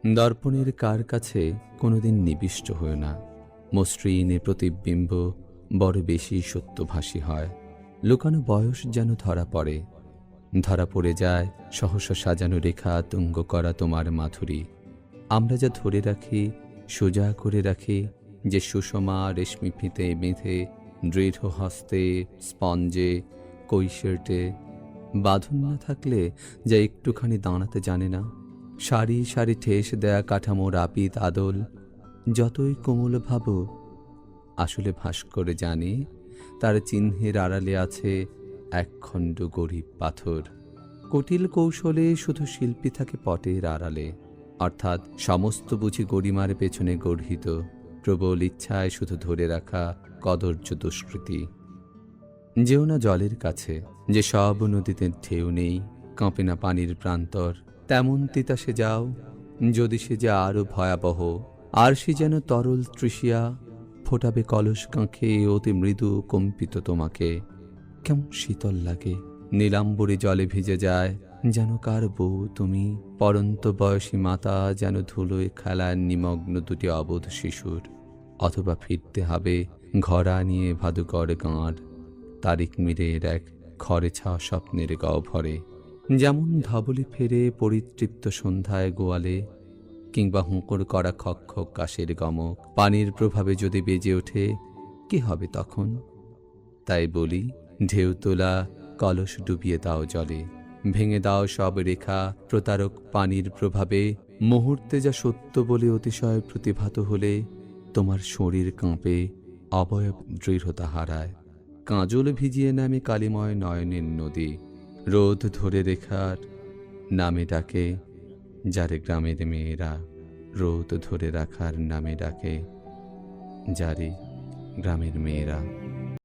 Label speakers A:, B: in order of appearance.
A: দর্পণের কার কাছে কোনোদিন নিবিষ্ট হও না। মসৃণ এ প্রতিবিম্ব বড় বেশি সত্যভাষী হয়। লুকানো বয়স যেন ধরা পড়ে, ধরা পড়ে যায় সহসা সাজানো রেখা তুঙ্গ করা তোমার মাধুরী। আমরা যা ধরে রাখি, সোজা করে রাখি, যে সুষমা রেশমি ফিতে বেঁধে দৃঢ় হস্তে, স্পঞ্জে, কৈশর্টে বাঁধন না থাকলে যা একটুখানি দাঁড়াতে জানে না, সারি সারি ঠেস দেয়া কাঠামোর আপিত আদল যতই কোমল ভাবো, আসলে ভাস্কর জানে তার চিহ্নের আড়ালে আছে একখণ্ড গরিব পাথর। কুটিল কৌশলে শুধু শিল্পী থাকে পটের আড়ালে, অর্থাৎ সমস্ত বুঝি গরিমার পেছনে গর্হিত, প্রবল ইচ্ছায় শুধু ধরে রাখা কদর্য দুষ্কৃতি। যেও না জলের কাছে, যে সব নদীতে ঢেউ নেই, কাঁপে না পানির প্রান্তর, তেমন তিতাসে যাও যদি সে যে আরো ভয়াবহ, আর সে যেন তরল তৃষিয়া ফোটাবে কলস কাঁখে অতি মৃদু কম্পিত তোমাকে। কেমন শীতল লাগে, নীলাম্বরী জলে ভিজে যায় যেন কার বউ তুমি, পরন্ত বয়সী মাতা যেন ধুলোয় খেলায় নিমগ্ন দুটি অবোধ শিশুর। অথবা ফিরতে হবে ঘরা নিয়ে ভাদুকর গাঁর তারিখ মিরের এক খরে ছাওয়া স্বপ্নের গহ্বরে। যেমন ধবলি ফেরে পরিতৃপ্ত সন্ধ্যায় গোয়ালে, কিংবা হুঁকর করা খক খক কাশের গমক পানির প্রভাবে যদি বেজে ওঠে, কি হবে তখন? তাই বলি, ঢেউ তোলা কলস ডুবিয়ে দাও জলে, ভেঙে দাও সব রেখা প্রতারক পানির প্রভাবে। মুহূর্তে যা সত্য বলে অতিশয় প্রতিভাত হলে তোমার শরীর কাঁপে, অবয়ব দৃঢ়তা হারায়। কাজল ভিজিয়ে নামে কালিময় নয়নের নদী, রোদ ধরে রেখার নামে ডাকে যারে গ্রামের মেয়েরা, রোদ ধরে রাখার নামে ডাকে যারে গ্রামের মেয়েরা।